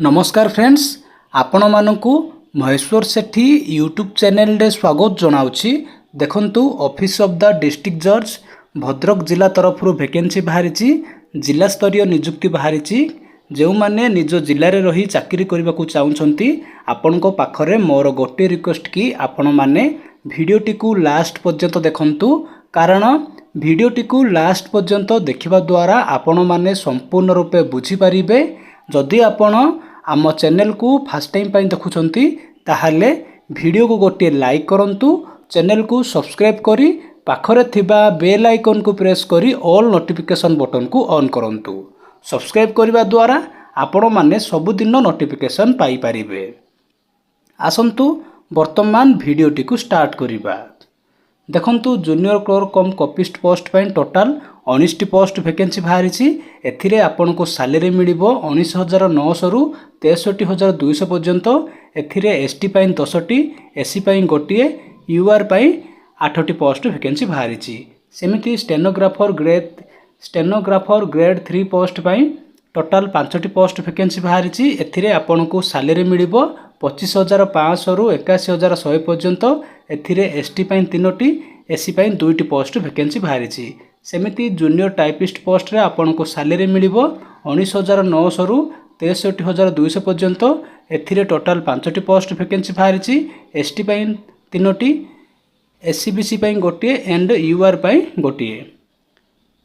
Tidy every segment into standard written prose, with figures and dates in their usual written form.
नमस्कार फ्रेंड्स, आपण मानकु महेश्वर सेठी YouTube channel रे स्वागत जनाउछि। देखंतु ऑफिस ऑफ द डिस्ट्रिक्ट जज भद्रक जिला तरफ वैकेंसी बाहरी जिला स्तरीय नियुक्ति बाहरी। जो माने निज जिले में रही चाकरी करने को चाहते आपण पाखरे मोर गोटे रिक्वेस्ट कि आपण माने वीडियोटी को लास्ट पर्यंत देखंतु, कारण वीडियोटी को लास्ट पर्यंत देखिबा द्वारा आपण माने संपूर्ण रूपे बुझी पारिबे। जदि आपण आम चैनल को फास्ट टाइम पाई देखुछंती ताहाले वीडियो को गोटे लाइक करंतु, चैनल को सब्सक्राइब करी पाखरे थिबा बेल आइकन को प्रेस करी ऑल नोटिफिकेशन बटन को ऑन करंतु। सब्सक्राइब करबा द्वारा आपण माने सबुदिन नोटिफिकेशन पाई परिबे। आसंतु वर्तमान वीडियोटी को स्टार्ट करिबा। देखंतु junior clerk cum copyist post पाई टोटाल 19 पोस्ट वैकेंसी बाहरी। एथिरे आपन को सैलरी मिलिबो 19,900 रु 63,200 पर्यंत। एथिरे एसटी पाई 10टी, एससी पाई गोटिए, यूआर पाई 8टी पोस्ट वैकेंसी बाहरी। सेमिति स्टेनोग्राफर ग्रेड 3 पोस्ट पाई टोटाल 5टी पोस्ट वैकेंसी बाहरी। एथिरे आपन को सैलरी मिलिबो 25,500 रु 81,100 पर्यंत। एथिरे एसटी पाई 3टी, एससी पाई 2टी पोस्ट वैकेंसी बाहरी। सेमिति जूनियर टाइपिस्ट पोस्ट रे आपन को सैलरी मिलिबो 19,900 रु 63,200 पर्यंत। एथिरे टोटाल 5टी पोस्ट वैकेंसी बाहरी। एसटी पाई 3टी, एससीबीसी पाई गोटिए एंड यूआर पाई गोटिए।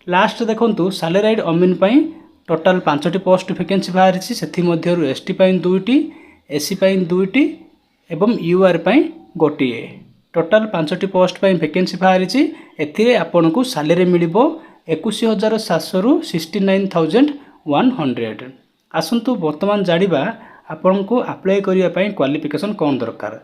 लास्ट देखंतु सैलराइड अमीन पाई टोटाल 5टी पोस्ट वैकेंसी बाहरी। सेथि मध्यरु एसटी पाई 2टी, एससी पाई 2टी एवं यूआर पाई गोटिए। टोटाल 5टी पोस्ट पाई वैकेंसी बाहरी। एथिरे आपन को सैलरी मिलिबो 21,700 रु 69,100। आसंतु वर्तमान जानिबा आपन को अप्लाई करिया पाई क्वालिफिकेशन कोन दरकार।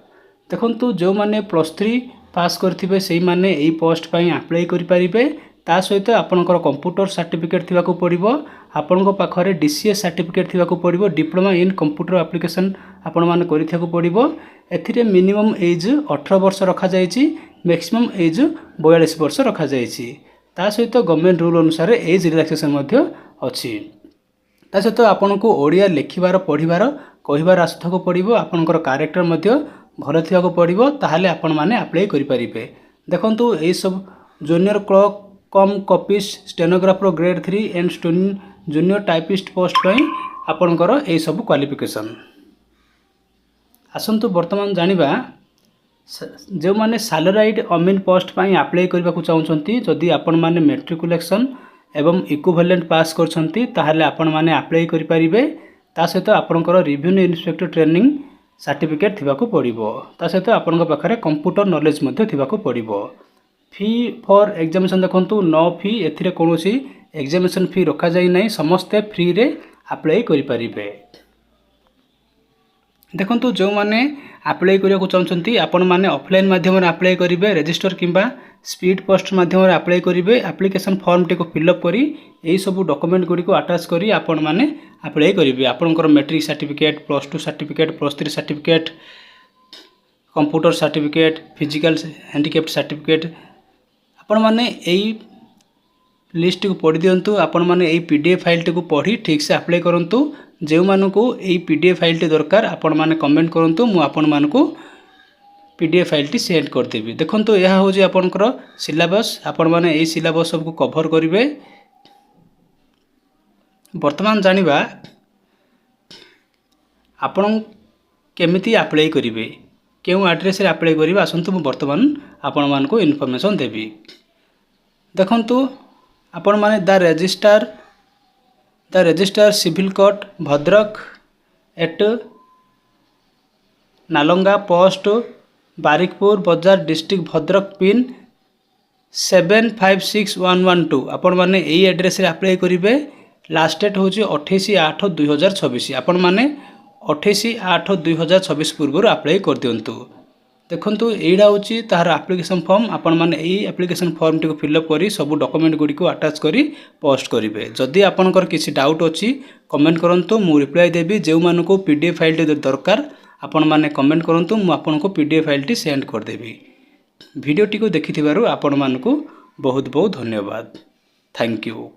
देखंतु जो माने +3 पास करथिबे सेही माने एई पोस्ट पाई अप्लाई करि परिबे। ता सहित आपनकर कंप्यूटर सर्टिफिकेट थिबा को पड़िबो, आपनक पाखरे डीसीएस सर्टिफिकेट थिबा को पड़िबो, डिप्लोमा इन कंप्यूटर एप्लिकेशन आपण माने करिथिया को पड़िबो। एथिरे मिनिमम एज 18 वर्ष रखा जायछि, मैक्सिमम एज 42 वर्ष रखा जायछि। ता सहित गवर्नमेंट रूल अनुसार एज रिलैक्सेशन मध्ये अछि। ता सहित आपन को ओडिया लिखिबार पढिबार कहिबार आस्थाको को पड़िबो, आपनकर कैरेक्टर मध्ये भल थिबा को पड़िबो, ताहाले आपण माने अप्लाई करि परिबे। देखंतु एई सब junior clerk cum copyist stenographer grade 3 and junior typist post पाई आपनकर एई सब क्वालिफिकेशन। आसंतु वर्तमान जानिबा जो माने सैलराइड अमीन पोस्ट पाई अप्लाई करबा को चाहउछंती, जदि आपण माने मैट्रिकुलेशन एवं इक्विवेलेंट पास करछंती ताहाले आपण माने अप्लाई करि परिबे। ता सहित आपनकर रेवेन्यू इंस्पेक्टर ट्रेनिंग सर्टिफिकेट थिबा को पड़िबो। ता सहित आपनक पाखरे कंप्यूटर नॉलेज मध्ये थिबा को पड़िबो। फी फॉर एग्जामिनेशन देखंतु नो फी, एथिरे कोनोसी एग्जामिनेशन फी रखा जाई नै, समस्ते फ्री रे अप्लाई करि परिबे। देखंतु जो माने अप्लाई करिया को चाहछंती आपण माने ऑफलाइन माध्यम रे अप्लाई करिवे, रजिस्टर किंबा स्पीड पोस्ट माध्यम रे अप्लाई करिवे। एप्लिकेशन फॉर्म टे को फिलअप करी एई सब डॉक्यूमेंट गुडी को अटैच करी आपण माने अप्लाई करिवे। आपनकर matric certificate, +2 certificate, +3 certificate, computer certificate, physical handicapped certificate आपण माने एई लिस्ट को पढ़ी दियंतु। आपण माने एई पीडीएफ फाइल टे को पढ़ी ठीक से अप्लाई करंतु। जेउ मानकु एई पीडीएफ फाइल टे दरकार आपण माने कमेंट करंतु, मु आपण मानकु पीडीएफ फाइल टी सेंड कर देबी। देखंतु यह हो जे आपनकर सिलेबस, आपण माने एई सिलेबस सब को कवर करिवे। वर्तमान जानिबा आपण केमिति अप्लाई करिवे, केउ एड्रेस रे अप्लाई करिवे। आसंतु मु वर्तमान आपण मानकु इन्फॉर्मेशन देबी। देखंतु आपण माने the registrar civil court Bhadrak at Nalanga post Barikpur Bazar district Bhadrak pin 756112 आपण माने एई एड्रेस रे अप्लाई करिवे। लास्ट डेट होची 28/8/2026। आपण माने 28/8/2026 पूर्व अप्लाई कर दियंतु। देखंतु एइडा होची तार एप्लिकेशन फॉर्म। आपण माने एई एप्लिकेशन फॉर्म टी को फिलअप करी सब डॉक्यूमेंट गुडी को अटैच करी पोस्ट करिवे। जदि आपनकर किसी डाउट अछि कमेंट करंतु, मु रिप्लाई देबी। जेउ मानको पीडीएफ फाइल टी दरकार आपण माने कमेंट करंतु, मु आपनको पीडीएफ फाइल टी सेंड कर देबी। वीडियो टी को देखिथिबारु आपण मानको बहुत बहुत धन्यवाद। Thank you.